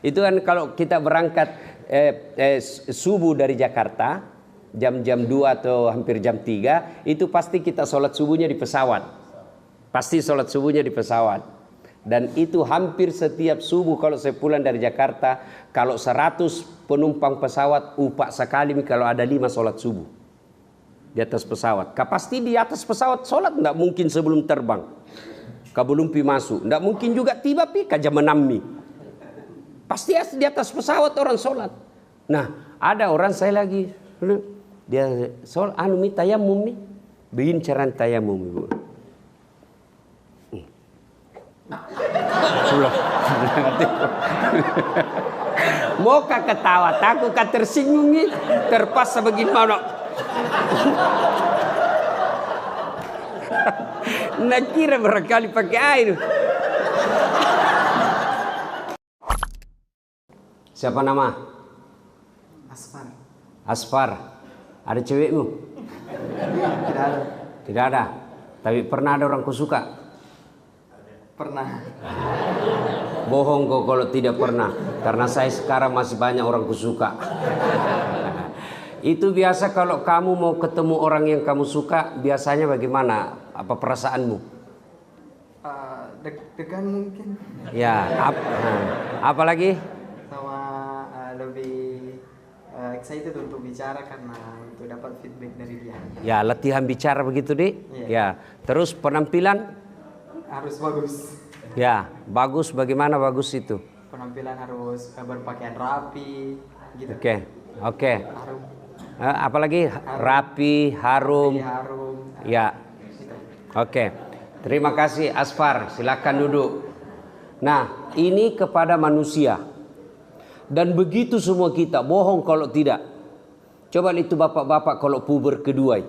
Itu kan kalau kita berangkat subuh dari Jakarta jam 2 atau hampir jam 3, itu pasti kita sholat subuhnya di pesawat. Pasti sholat subuhnya di pesawat. Dan itu hampir setiap subuh kalau saya pulang dari Jakarta, kalau 100 penumpang pesawat, upah sekali kalau ada 5 sholat subuh di atas pesawat. Pasti di atas pesawat sholat nggak mungkin sebelum terbang. Belum pi masuk, nggak mungkin juga tiba pi jam 6 mi. Pasti di atas pesawat orang sholat. Nah, ada orang saya lagi dia sholat mi tayamum nih, bikin cara tayamum ibu. Mau ketawa, takut tersinggung nih, terpaksa bagaimana? Nak kira barangkali pakai air. Siapa nama? Asfar. Asfar. Ada cewekmu? Tidak ada. Tidak ada. Tapi pernah ada orang kusuka? Pernah. Bohong kok kalau tidak pernah. Karena saya sekarang masih banyak orang kusuka. Itu biasa kalau kamu mau ketemu orang yang kamu suka, biasanya bagaimana? Apa perasaanmu? Deg-degan mungkin. Ya, apalagi? Sama lebih excited untuk bicara karena untuk dapat feedback dari dia. Ya, latihan bicara begitu deh. Ya, terus penampilan? Harus bagus. Ya, bagus. Bagaimana bagus itu? Penampilan harus berpakaian rapi, gitu. Oke. Apalagi rapi, harum. Ya. Oke. Terima kasih Asfar. Silakan duduk. Nah, ini kepada manusia. Dan begitu semua kita. Bohong kalau tidak. Coba itu bapak-bapak kalau puber kedua.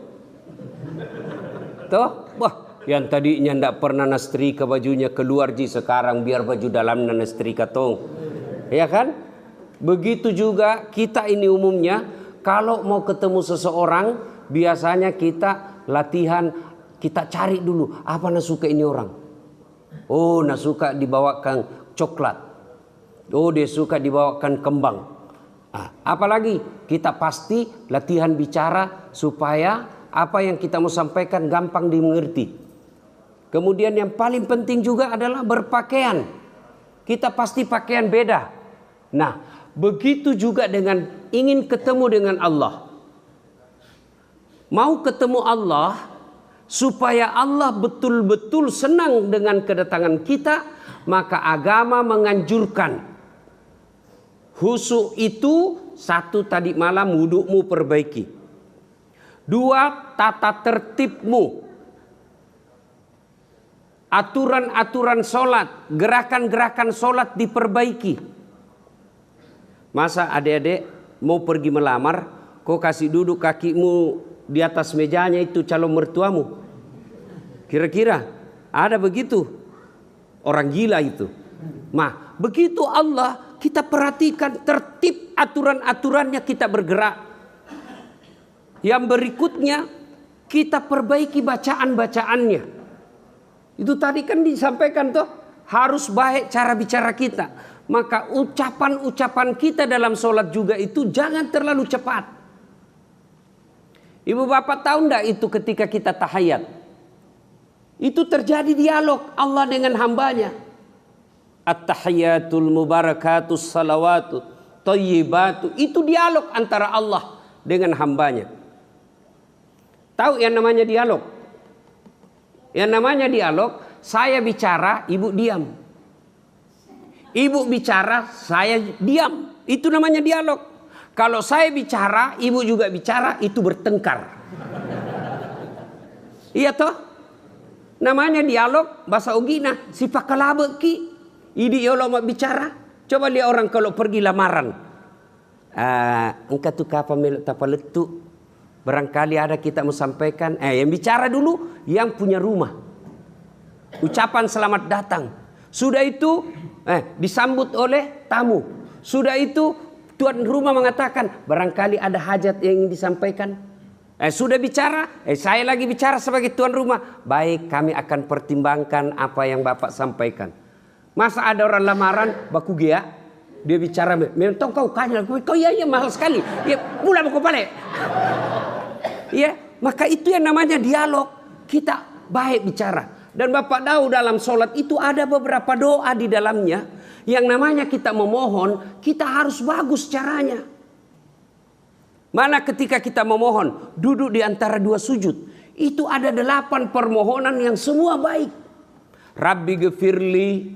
Tuh, wah. Yang tadinya ndak pernah nastrika bajunya keluar sekarang biar baju dalamnya nastrika tong. Ya kan? Begitu juga kita ini umumnya kalau mau ketemu seseorang biasanya kita latihan, kita cari dulu apa nasuka ini orang. Oh, nasuka dibawakan coklat. Oh, dia suka dibawakan kembang. Apalagi kita pasti latihan bicara supaya apa yang kita mau sampaikan gampang dimengerti. Kemudian yang paling penting juga adalah berpakaian. Kita pasti pakaian beda. Nah, begitu juga dengan ingin ketemu dengan Allah. Mau ketemu Allah supaya Allah betul-betul senang dengan kedatangan kita, maka agama menganjurkan khusyuk itu, 1 tadi malam wudukmu perbaiki. 2 tata tertibmu. Aturan-aturan sholat, gerakan-gerakan sholat diperbaiki. Masa adik-adik mau pergi melamar, kau kasih duduk kakimu di atas mejanya itu calon mertuamu? Kira-kira ada begitu? Orang gila itu. Nah, begitu Allah, kita perhatikan tertib aturan-aturannya, kita bergerak. Yang berikutnya, kita perbaiki bacaan-bacaannya. Itu tadi kan disampaikan tuh, harus baik cara bicara kita. Maka ucapan-ucapan kita dalam sholat juga itu jangan terlalu cepat. Ibu bapak tahu enggak itu ketika kita tahiyat? Itu terjadi dialog Allah dengan hambanya. At-tahiyatul mubarakatus salawatu thayyibatu. Itu dialog antara Allah dengan hambanya. Tahu yang namanya dialog? Yang namanya dialog, saya bicara, ibu diam. Ibu bicara, saya diam. Itu namanya dialog. Kalau saya bicara, ibu juga bicara, itu bertengkar. Iya toh? Namanya dialog, bahasa Ugina, si pakalabe ki. Idi yolo mak bicara. Coba lihat orang kalau pergi lamaran. Engkau tuh kapan meluk tapaletu? Barangkali ada kita mau sampaikan. Yang bicara dulu yang punya rumah. Ucapan selamat datang. Sudah itu disambut oleh tamu. Sudah itu tuan rumah mengatakan barangkali ada hajat yang ingin disampaikan. Sudah bicara. Saya lagi bicara sebagai tuan rumah. Baik, kami akan pertimbangkan apa yang bapak sampaikan. Masa ada orang lamaran baku gia? Dia bicara, "Mentong kau kaya, kau iya mahal sekali." Ya, mulai kau balik. Ya, maka itu yang namanya dialog. Kita baik bicara. Dan Bapak tahu dalam sholat itu ada beberapa doa di dalamnya. Yang namanya kita memohon, kita harus bagus caranya. Mana ketika kita memohon, duduk di antara dua sujud. Itu ada 8 permohonan yang semua baik. Rabbi ghafirli,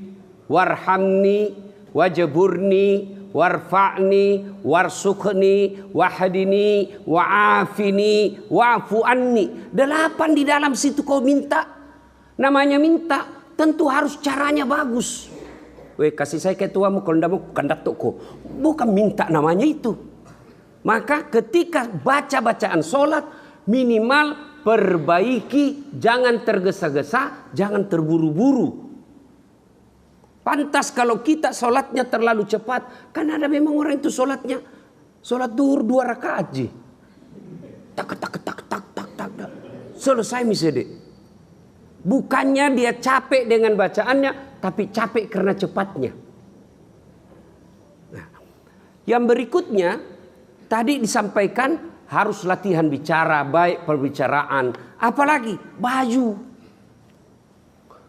warhamni, wajburni, warfa'ni, warsukni, wahdini, wa'afini, wa'fu anni. 8 di dalam situ kau minta. Namanya minta, tentu harus caranya bagus. Weh, kasih saya ketuamu kalau tidak mau kandatukku. Bukan minta namanya itu. Maka ketika baca bacaan sholat, minimal perbaiki, jangan tergesa-gesa, jangan terburu-buru. Pantas kalau kita sholatnya terlalu cepat, kan ada memang orang itu sholatnya sholat duhur 2 rakaat ji. Tak tak tak tak tak tak. Selesai misalnya. Bukannya dia capek dengan bacaannya, tapi capek karena cepatnya. Nah, yang berikutnya tadi disampaikan harus latihan bicara, baik perbicaraan, apalagi baju.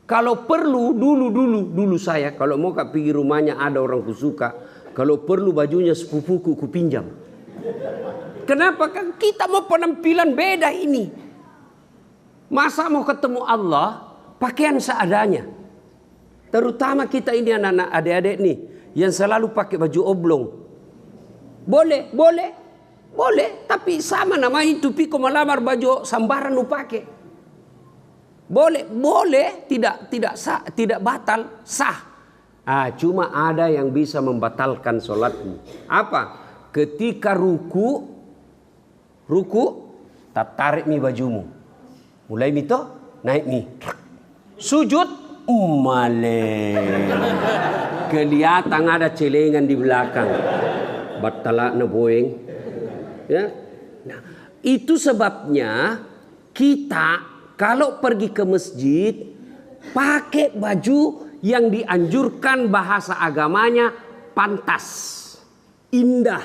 Kalau perlu dulu saya kalau mau pergi rumahnya ada orang kusuka, kalau perlu bajunya sepupuku ku pinjam. Kenapa? Kan kita mau penampilan beda ini. Masa mau ketemu Allah pakaian seadanya. Terutama kita ini anak-anak adik-adik nih yang selalu pakai baju oblong. Boleh, tapi sama nama itu piko melamar baju sambaran lu pakai. Boleh, tidak batal, sah. Cuma ada yang bisa membatalkan sholatmu. Apa? Ketika ruku, tak tarik mi bajumu. Mulai mito, naik mi. Sujud, kelihatan ada celengan di belakang. Batalak na boeng. Ya. Nah, itu sebabnya kita kalau pergi ke masjid pakai baju yang dianjurkan bahasa agamanya pantas, indah.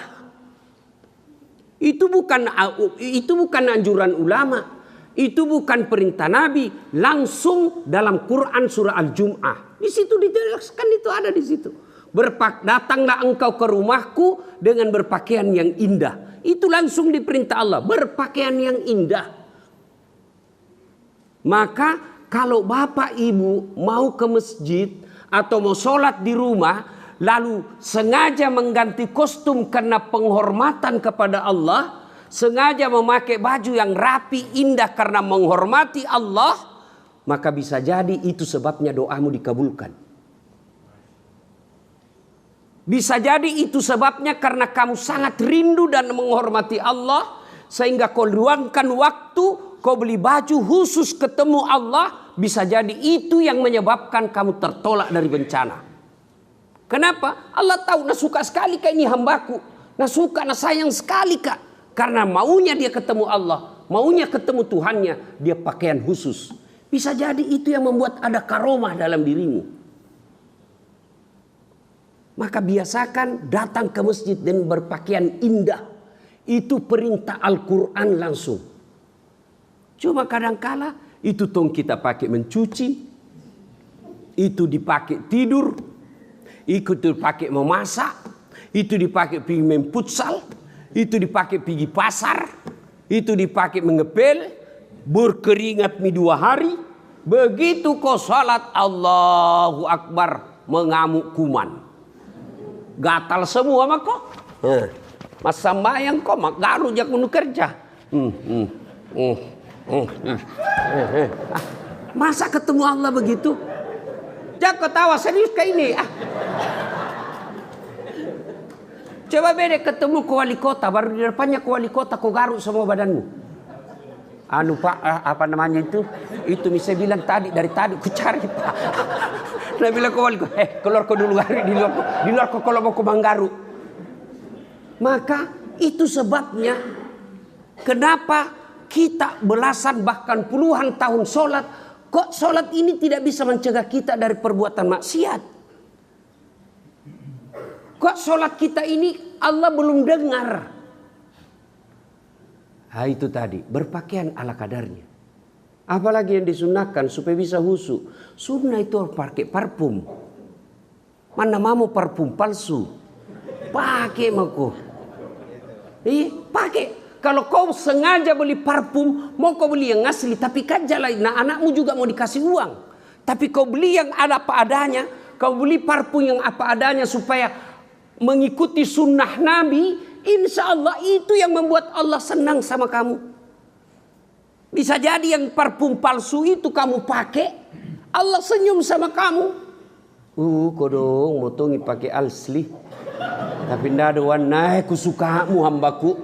Itu bukan anjuran ulama. Itu bukan perintah Nabi, langsung dalam Quran surah Al-Jum'ah. Di situ dijelaskan, itu ada di situ. Datanglah engkau ke rumahku dengan berpakaian yang indah. Itu langsung diperintah Allah, berpakaian yang indah. Maka kalau bapak ibu mau ke masjid atau mau sholat di rumah, lalu sengaja mengganti kostum karena penghormatan kepada Allah, sengaja memakai baju yang rapi, indah karena menghormati Allah, maka bisa jadi itu sebabnya doamu dikabulkan. Bisa jadi itu sebabnya karena kamu sangat rindu dan menghormati Allah, sehingga kau luangkan waktu, kau beli baju khusus ketemu Allah. Bisa jadi itu yang menyebabkan kamu tertolak dari bencana. Kenapa? Allah tahu, nah suka sekali kak ini hambaku. Nah suka, nah sayang sekali kak. Karena maunya dia ketemu Allah, maunya ketemu Tuhannya, dia pakaian khusus. Bisa jadi itu yang membuat ada karomah dalam dirimu. Maka biasakan datang ke masjid dan berpakaian indah. Itu perintah Al-Quran langsung. Cuma kadangkala itu tong kita pakai mencuci, itu dipakai tidur, itu dipakai memasak, itu dipakai pergi main futsal, itu dipakai pergi pasar, itu dipakai mengepel, berkeringat 2 hari. Begitu kau salat Allahu Akbar, mengamuk kuman, gatal semua mak kok. Mas sambayang kok mak garu jak menu kerja. Masa ketemu Allah begitu? Jak ketawa serius kayak ini. Coba beda ketemu ke wali kota, baru di depannya ke wali kota kau garuk semua badanmu. Anu pak, apa namanya itu? Itu bisa bilang dari tadi ku cari pak. Nah bilang ke wali kota, keluar kau dulu hari di luar kau kalau mau ke Manggaru. Maka itu sebabnya kenapa kita belasan bahkan puluhan tahun sholat, kok sholat ini tidak bisa mencegah kita dari perbuatan maksiat. Kok sholat kita ini Allah belum dengar? Nah, itu tadi, berpakaian ala kadarnya. Apalagi yang disunahkan supaya bisa khusyuk. Sunnah itu pakai parfum. Mana mau parfum palsu? Pakai maku. Pakai. Kalau kau sengaja beli parfum, mau kau beli yang asli, tapi kan jalan. Nah, anakmu juga mau dikasih uang. Tapi kau beli yang ada apa adanya, kau beli parfum yang apa adanya supaya mengikuti sunnah Nabi, insya Allah itu yang membuat Allah senang sama kamu. Bisa jadi yang parfum palsu itu kamu pakai, Allah senyum sama kamu. Kodong motongi pakai asli. Tapi ndak ada warna kusukamu hambaku.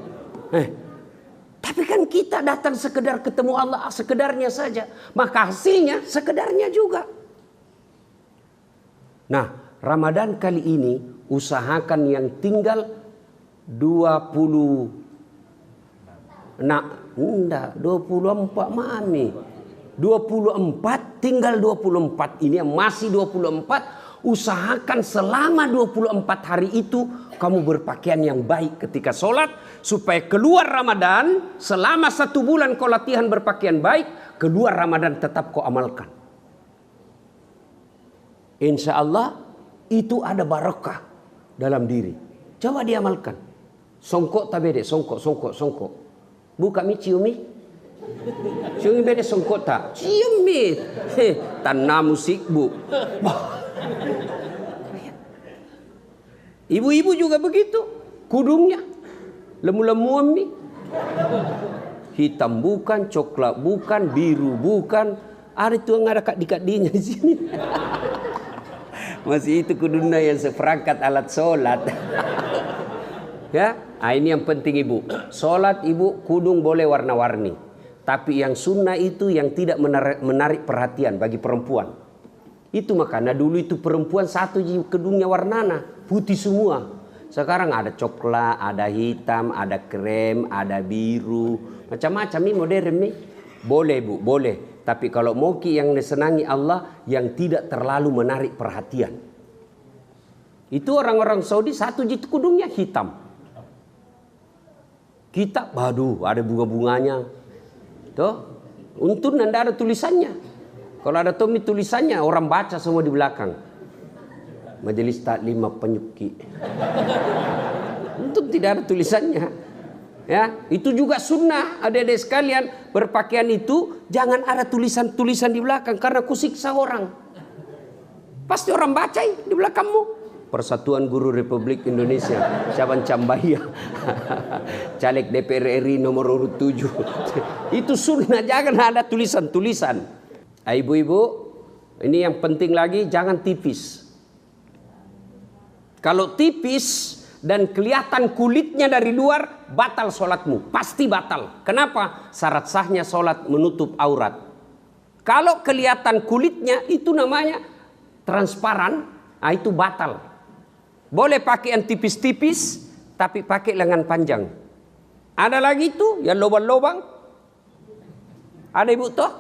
Tapi kan kita datang sekedar ketemu Allah sekedarnya saja. Maka hasilnya sekedarnya juga. Nah, Ramadan kali ini usahakan yang tinggal 24 mami. 24 tinggal 24 ini yang masih 24. Usahakan selama 24 hari itu kamu berpakaian yang baik ketika sholat. Supaya keluar Ramadan selama 1 bulan kau latihan berpakaian baik. Keluar Ramadan tetap kau amalkan. Insya Allah itu ada barakah dalam diri. Coba diamalkan. Songkok tak beda. Songkok. Buka mi ciumi. Ciumi beda songkok tak. Ciumi. Tanam musik bu. Ibu-ibu juga begitu. Kudungnya lemu-lemu mi. Hitam bukan, coklat bukan, biru bukan. Ada itu yang ada kat-dikadinya di sini. Masih itu kudungnya yang seperangkat alat sholat. Ya, ini yang penting ibu. Sholat ibu kudung boleh warna-warni. Tapi yang sunnah itu yang tidak menarik perhatian bagi perempuan. Itu makanya dulu itu perempuan satu kedungnya warnana putih semua. Sekarang ada coklat, ada hitam, ada krem, ada biru, macam-macam ini modern nih. Boleh bu, boleh. Tapi kalau mau yang disenangi Allah yang tidak terlalu menarik perhatian. Itu orang-orang Saudi satu kudungnya hitam. Kita, waduh, ada bunga-bunganya. Tuh, untung anda ada tulisannya. Kalau ada Tommy tulisannya orang baca semua di belakang. Majelis Taklim Penyuki. Untuk tidak ada tulisannya. Ya, itu juga sunnah adik-adik sekalian, berpakaian itu jangan ada tulisan-tulisan di belakang karena kusiksa orang. Pasti orang baca di belakangmu. Persatuan Guru Republik Indonesia Syaban Cambaya. Caleg DPR RI nomor urut 7. Itu sunnah, jangan ada tulisan-tulisan. Ibu-ibu, ini yang penting lagi, jangan tipis. Kalau tipis dan kelihatan kulitnya dari luar, batal sholatmu. Pasti batal. Kenapa? Syarat sahnya sholat menutup aurat. Kalau kelihatan kulitnya, itu namanya transparan, itu batal. Boleh pakai yang tipis-tipis, tapi pakai lengan panjang. Ada lagi itu yang lobang-lobang. Ada ibu toh?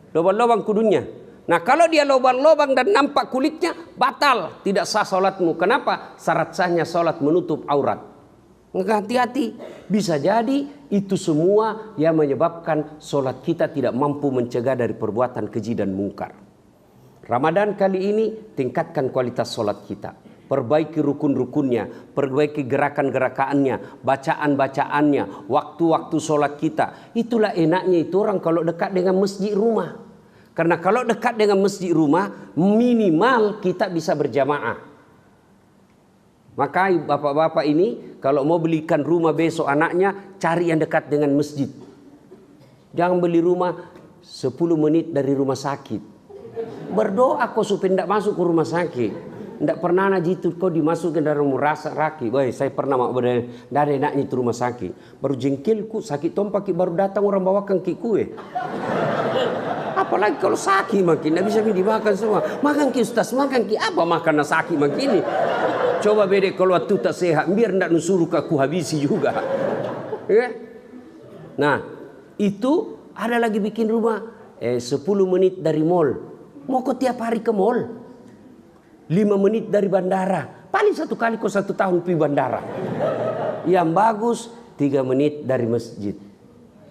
Lobang-lobang kudunya. Nah kalau dia lobang-lobang dan nampak kulitnya, batal. Tidak sah sholatmu. Kenapa? Syarat sahnya sholat menutup aurat. Maka hati-hati. Bisa jadi itu semua yang menyebabkan sholat kita tidak mampu mencegah dari perbuatan keji dan mungkar. Ramadan kali ini tingkatkan kualitas sholat kita. Perbaiki rukun-rukunnya, perbaiki gerakan-gerakannya, bacaan-bacaannya, waktu-waktu sholat kita. Itulah enaknya itu orang kalau dekat dengan masjid rumah. Karena kalau dekat dengan masjid rumah, minimal kita bisa berjamaah. Maka bapak-bapak ini kalau mau belikan rumah besok anaknya, cari yang dekat dengan masjid. Jangan beli rumah 10 menit dari rumah sakit. Berdoa kau supaya tidak masuk ke rumah sakit. Tidak pernah itu kau dimasukkan dalam rasa raki. Wah, saya pernah tidak ada enaknya itu rumah sakit. Baru jengkelku sakit tompak baru datang orang bawakan kue. Apalagi kalau sakit makin tidak bisa dimakan semua. Makan ki ustaz, makan ki apa makan sakit makin ini. Coba beda kalau waktu tak sehat, biar tidak nusuruh aku habisi juga. Ya? Nah, itu ada lagi bikin rumah 10 menit dari mall. Mau kau tiap hari ke mall? 5 menit dari bandara. Paling 1 kali kok 1 tahun pergi bandara. Yang bagus 3 menit dari masjid,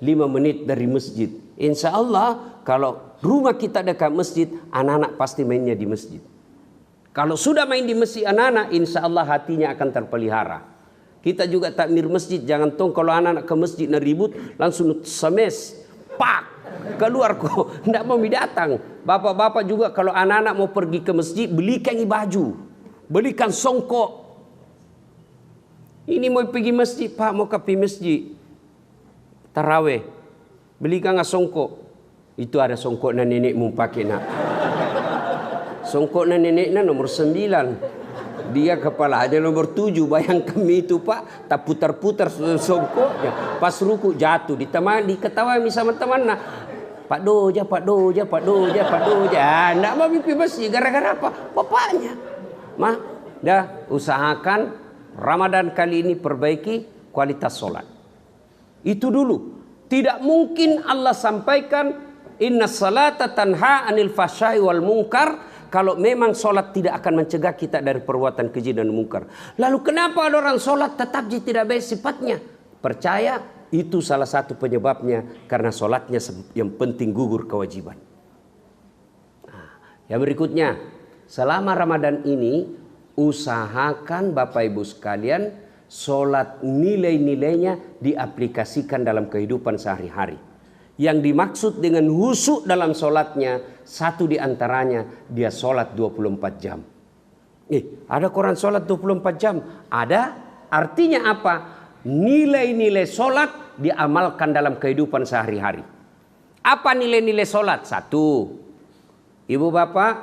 5 menit dari masjid. Insya Allah kalau rumah kita dekat masjid, anak-anak pasti mainnya di masjid. Kalau sudah main di masjid anak-anak, insya Allah hatinya akan terpelihara. Kita juga takmir masjid, jangan tong kalau anak-anak ke masjid nak ribut, langsung semes, pak, keluar kok, tidak mau datang. Bapak-bapak juga kalau anak-anak mau pergi ke masjid, belikan baju, belikan songkok. Ini mau pergi masjid, Pak, mau ke masjid taraweh, belikan songkok. Itu ada songkok na nenek mau pakai nak. Songkok na nenek na nomor 9. Dia kepala aja nomor 7. Bayangkan itu Pak, tak putar-putar songkoknya. Pas ruku jatuh, diketawain sama teman nah. Pak Doja, Pak Doja, Pak Doja, Pak Doja. Nggak mau mimpi masjid gara-gara apa? Bapaknya. Mah, dah usahakan Ramadan kali ini perbaiki kualitas sholat. Itu dulu. Tidak mungkin Allah sampaikan inna salata tanha anil fahsya'i wal munkar kalau memang solat tidak akan mencegah kita dari perbuatan keji dan munkar. Lalu kenapa ada orang solat tetap tidak baik sifatnya? Percaya itu salah satu penyebabnya karena solatnya yang penting gugur kewajiban. Nah, yang berikutnya, selama Ramadan ini usahakan Bapak Ibu sekalian solat nilai-nilainya diaplikasikan dalam kehidupan sehari-hari. Yang dimaksud dengan khusyuk dalam solatnya, satu diantaranya dia solat 24 jam. Ada Quran solat 24 jam? Ada. Artinya apa? Nilai-nilai solat diamalkan dalam kehidupan sehari-hari. Apa nilai-nilai solat? 1. Ibu bapak,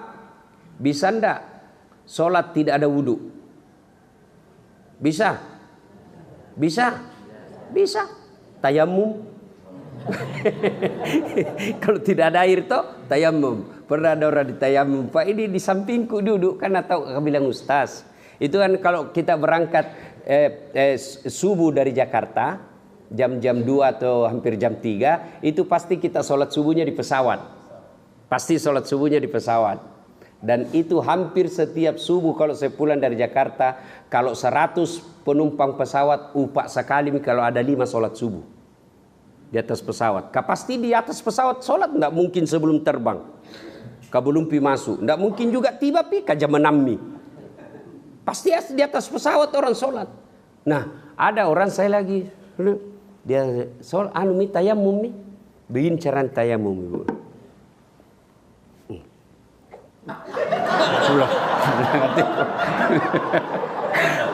bisa ndak solat tidak ada wudhu? Bisa? Bisa? Bisa. Tayamum? Kalau tidak ada air toh tayamum. Pernah ada orang di tayamum, Pak ini di sampingku duduk karena tahu aku bilang ustaz. Itu kan kalau kita berangkat subuh dari Jakarta jam 2 atau hampir jam 3 itu pasti kita sholat subuhnya di pesawat. Pasti sholat subuhnya di pesawat. Dan itu hampir setiap subuh kalau saya pulang dari Jakarta, kalau 100 penumpang pesawat upah sekali kalau ada 5 sholat subuh di atas pesawat. Pasti di atas pesawat sholat tidak mungkin sebelum terbang. Belum pi masuk. Tidak mungkin juga tiba pi jam 6 nih. Pasti di atas pesawat orang sholat. Nah ada orang saya lagi dia sholat mi tayamum nih. Begini cara tayamum ibu.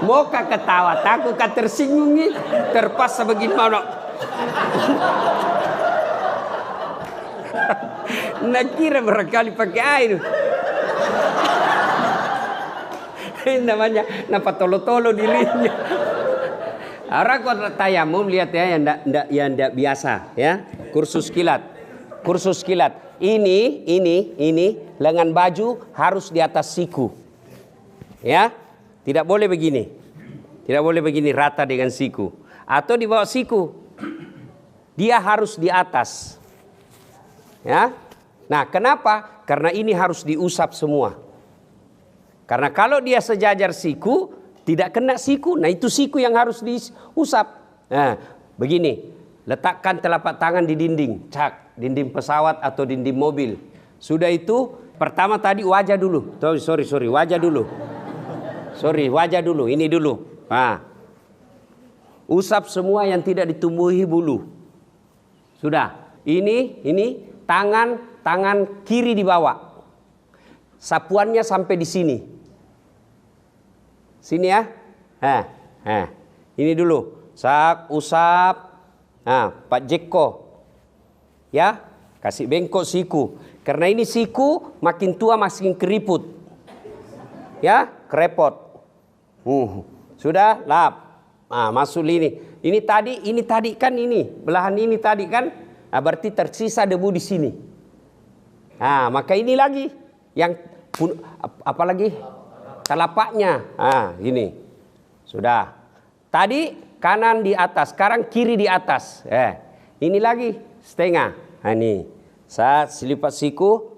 Mau ketawa takut tersinggung nih. Terpaksa bagaimana? Nak kira berkali pakai air. Namanya napa tolo-tolo dirinya. Orang kok tayamum lihat ya yang ndak biasa ya. Kursus kilat. Ini lengan baju harus di atas siku. Ya. Tidak boleh begini. Tidak boleh begini rata dengan siku atau di bawah siku. Dia harus di atas. Ya. Nah, kenapa? Karena ini harus diusap semua. Karena kalau dia sejajar siku, tidak kena siku. Nah, itu siku yang harus diusap. Nah, begini. Letakkan telapak tangan di dinding. Dinding pesawat atau dinding mobil. Sudah itu, pertama tadi wajah dulu. Sorry, wajah dulu. Wajah dulu. Ini dulu. Nah. Usap semua yang tidak ditumbuhi bulu. Sudah, ini tangan kiri dibawa. Sapuannya sampai di sini. Sini ya. Ini dulu. Usap. Nah, Pak Jeko. Ya, kasih bengkok siku. Karena ini siku makin tua makin keriput. Ya, kerepot. Sudah, lap. Nah, masuk ini. Ini tadi kan ini, belahan ini tadi kan, nah, berarti tersisa debu di sini. Nah, maka ini lagi yang apa lagi? Telapaknya. Nah, ini. Sudah. Tadi kanan di atas, sekarang kiri di atas. Ini lagi setengah. Nah, ini. Saat selipat siku.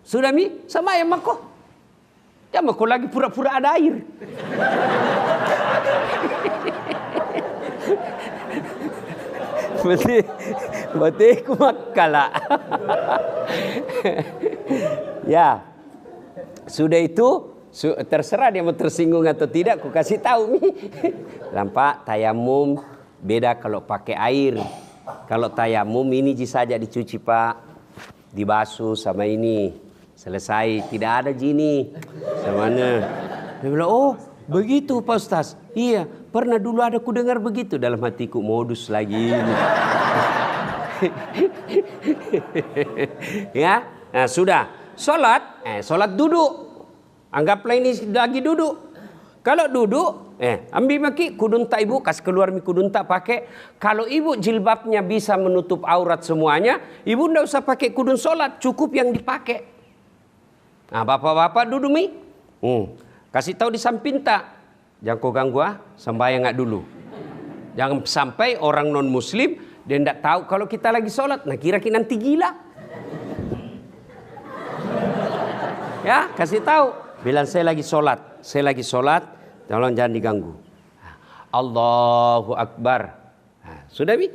Sudah mi sama ya mako. Ya mah kau lagi pura-pura ada air. Berarti aku makala. Ya. Sudah itu terserah dia mau tersinggung atau tidak, aku kasih tahu nih. Nampak tayamum beda kalau pakai air. Kalau tayamum ini saja dicuci Pak, dibasuh sama ini. Selesai, tidak ada gini. Samanya. Dia bilang, oh begitu Pak Ustaz. Iya, pernah dulu ada ku dengar begitu. Dalam hatiku, modus lagi. Ya, nah, sudah. Sholat duduk. Anggaplah ini lagi duduk. Kalau duduk, ambil maki kudunta ibu, kasih keluar mi kudunta pakai. Kalau ibu jilbabnya bisa menutup aurat semuanya, ibu ndak usah pakai kudun sholat, cukup yang dipakai. Nah, bapak-bapak duduk mi, kasih tahu di samping tak, jangan kau ganggu sembahyang nggak dulu. Jangan sampai orang non muslim dia ndak tahu kalau kita lagi sholat, nah kira-kira nanti gila. Ya, kasih tahu. Bilang saya lagi sholat, tolong jangan diganggu. Allahu Akbar. Sudah mi?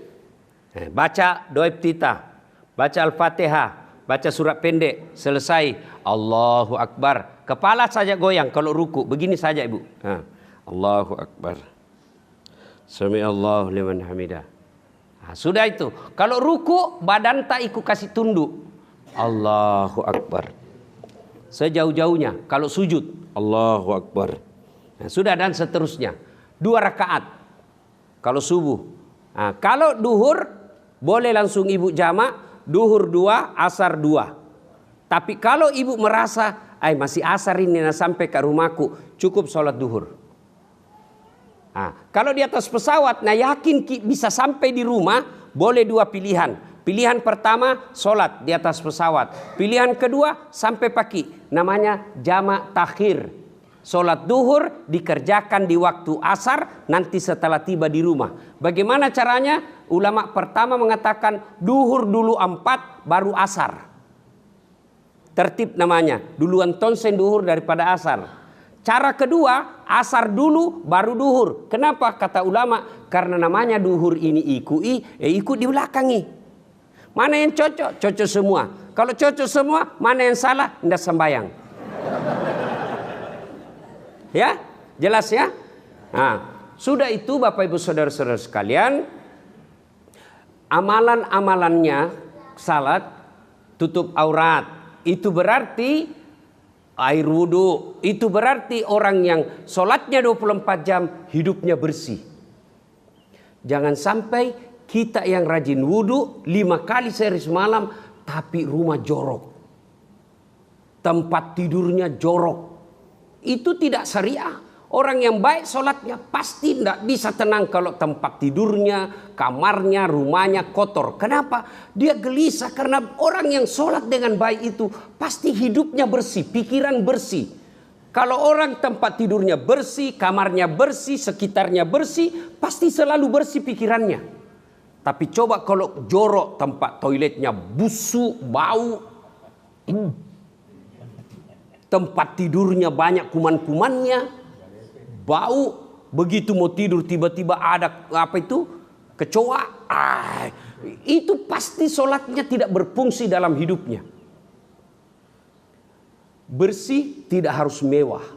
Baca doa iftitah, baca Al-Fatihah, baca surat pendek, selesai. Allahu Akbar. Kepala saja goyang kalau ruku. Begini saja ibu. Allahu Akbar. Sami'allahu liman hamidah. Sudah itu. Kalau ruku, badan tak ikut kasih tunduk. Allahu Akbar. Sejauh-jauhnya. Kalau sujud, Allahu Akbar. Nah, sudah dan seterusnya. 2 rakaat. Kalau subuh. Nah, kalau duhur, boleh langsung ibu jamak. Duhur 2, asar 2. Tapi kalau ibu merasa, masih asar ini sampai ke rumahku, cukup sholat duhur. Nah, kalau di atas pesawat, yakin bisa sampai di rumah, boleh 2 pilihan. Pilihan pertama, sholat di atas pesawat. Pilihan kedua, sampai pagi. Namanya jamak takhir. Sholat duhur dikerjakan di waktu asar, nanti setelah tiba di rumah. Bagaimana caranya? Ulama pertama mengatakan, duhur dulu 4, baru asar. Tertib namanya. Duluan tonsen duhur daripada asar. Cara kedua, asar dulu, baru duhur. Kenapa? Kata ulama, karena namanya duhur ini ikut di belakangi. Mana yang cocok? Cocok semua. Kalau cocok semua, mana yang salah? Nggak sembayang. Ya, jelas ya? Nah, sudah itu Bapak Ibu Saudara-saudara sekalian, amalan-amalannya salat tutup aurat. Itu berarti air wudhu. Itu berarti orang yang sholatnya 24 jam hidupnya bersih. Jangan sampai kita yang rajin wudhu 5 kali sehari semalam, tapi rumah jorok. Tempat tidurnya jorok. Itu tidak syariah. Orang yang baik sholatnya pasti tidak bisa tenang kalau tempat tidurnya, kamarnya, rumahnya kotor. Kenapa? Dia gelisah karena orang yang sholat dengan baik itu pasti hidupnya bersih, pikiran bersih. Kalau orang tempat tidurnya bersih, kamarnya bersih, sekitarnya bersih, pasti selalu bersih pikirannya. Tapi coba kalau jorok, tempat toiletnya busuk, bau. Tempat tidurnya banyak kuman-kumannya, bau. Begitu mau tidur tiba-tiba ada kecoa. Itu pasti sholatnya tidak berfungsi dalam hidupnya. Bersih tidak harus mewah.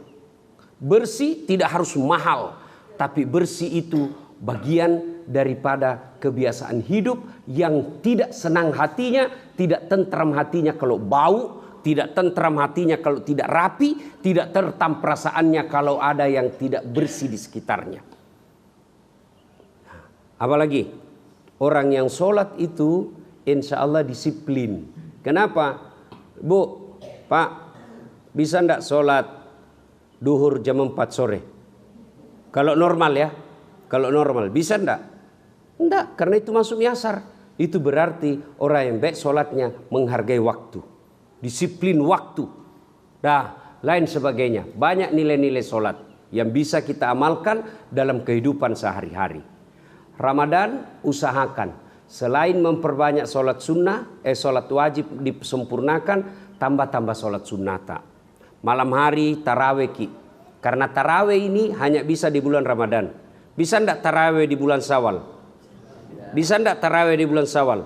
Bersih tidak harus mahal. Tapi bersih itu bagian daripada kebiasaan hidup yang tidak senang hatinya, tidak tentram hatinya kalau bau, tidak tentram hatinya kalau tidak rapi, tidak tertam perasaannya kalau ada yang tidak bersih di sekitarnya. Apalagi orang yang sholat itu insya Allah disiplin. Kenapa? Bu, Pak, bisa enggak sholat duhur jam 4 sore? Kalau normal ya. Kalau normal, bisa enggak? Enggak, karena itu masuk asar. Itu berarti orang yang baik sholatnya menghargai waktu. Disiplin waktu. Lain sebagainya. Banyak nilai-nilai sholat yang bisa kita amalkan dalam kehidupan sehari-hari. Ramadan, usahakan. Selain memperbanyak sholat sunnah, sholat wajib disempurnakan, tambah-tambah sholat sunnata. Malam hari tarawih Ki. Karena tarawih ini hanya bisa di bulan Ramadan. Bisa enggak tarawih di bulan Syawal? Bisa enggak tarawih di bulan Syawal?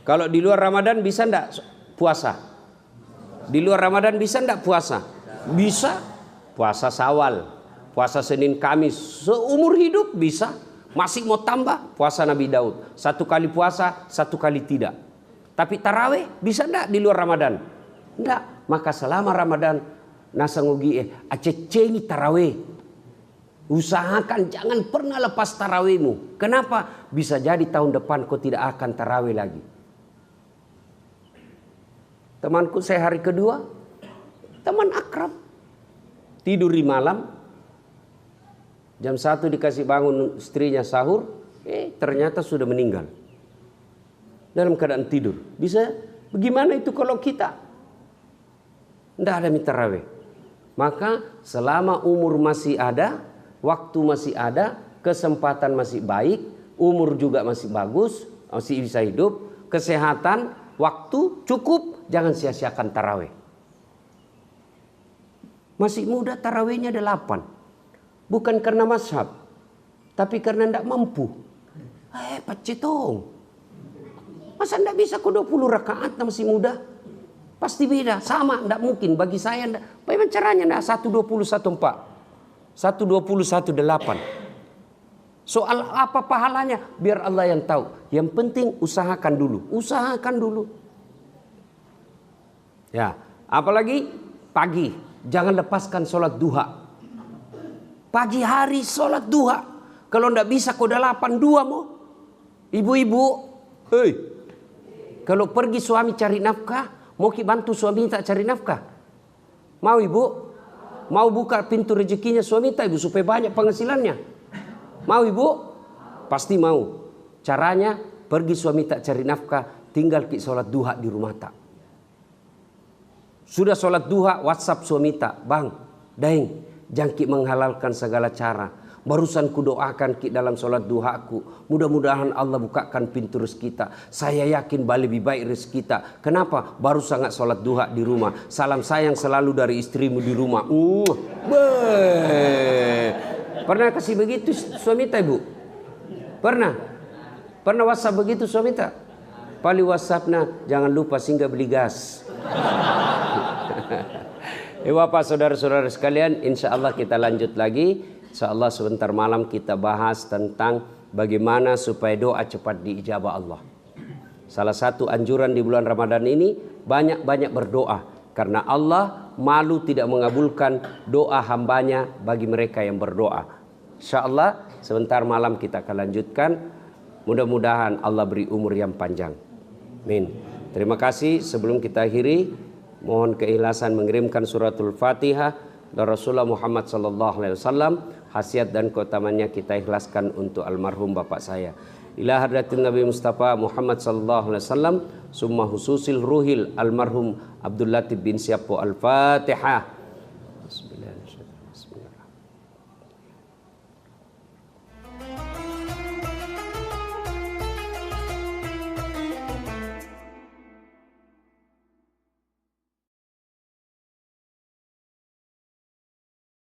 Kalau di luar Ramadan bisa enggak puasa? Di luar Ramadan bisa enggak puasa? Bisa. Puasa Syawal, puasa Senin Kamis, seumur hidup bisa. Masih mau tambah puasa Nabi Daud. 1 kali puasa, 1 kali tidak. Tapi tarawih bisa enggak di luar Ramadan? Enggak. Maka selama Ramadan nasangugi aceceni tarawih. Usahakan jangan pernah lepas tarawihmu. Kenapa? Bisa jadi tahun depan kau tidak akan tarawih lagi. Temanku saya hari kedua, teman akrab, tidur di malam, jam 1 dikasih bangun istrinya sahur, ternyata sudah meninggal dalam keadaan tidur. Bisa bagaimana itu kalau kita tidak ada tarawih? Maka selama umur masih ada, waktu masih ada, kesempatan masih baik, umur juga masih bagus, masih bisa hidup, kesehatan, waktu cukup, jangan sia-siakan tarawih. Masih muda tarawihnya 8. Bukan karena mazhab, tapi karena tidak mampu. Pacetong. Masa tidak bisa ke 20 rakaat masih muda? Pasti beda, sama, tidak mungkin. Bagi saya, bagaimana caranya? 1:20, 1:4. 1:20, 1:8. Soal apa pahalanya? Biar Allah yang tahu. Yang penting usahakan dulu. Usahakan dulu. Ya, apalagi pagi. Jangan lepaskan sholat duha. Pagi hari sholat duha. Kalau tidak bisa kau 8:2 mau. Ibu-ibu, kalau pergi suami cari nafkah, mau bantu suami tak cari nafkah? Mau ibu? Mau buka pintu rezekinya suami tak ibu supaya banyak penghasilannya? Mau ibu? Pasti mau. Caranya pergi suami tak cari nafkah, tinggal ki sholat duha di rumah tak. Sudah sholat duha, WhatsApp suami tak, bang, daeng, jangki menghalalkan segala cara. Barusan ku doakan ki dalam sholat duhaku. Mudah-mudahan Allah bukakan pintu rezeki kita. Saya yakin lebih baik rezeki kita. Kenapa? Baru sangat sholat duha di rumah. Salam sayang selalu dari istrimu di rumah. Pernah kasih begitu suami tak ibu? Pernah? Pernah WhatsApp begitu suami tak? Pali WhatsAppnya jangan lupa singgah beli gas. Bapak saudara-saudara sekalian, insya Allah kita lanjut lagi. Insya Allah sebentar malam kita bahas tentang bagaimana supaya doa cepat diijabah Allah. Salah satu anjuran di bulan Ramadan ini banyak-banyak berdoa. Karena Allah malu tidak mengabulkan doa hambanya bagi mereka yang berdoa. Insya Allah sebentar malam kita akan lanjutkan. Mudah-mudahan Allah beri umur yang panjang. Amin. Terima kasih. Sebelum kita akhiri, mohon keikhlasan mengirimkan suratul Fatihah dan Rasulullah Muhammad SAW. Khasiat dan keutamannya kita ikhlaskan untuk almarhum bapak saya. Ila hadratin Nabi Mustafa Muhammad SAW. Summa hususil ruhil almarhum Abdul Latif bin Siapo. Al-Fatihah.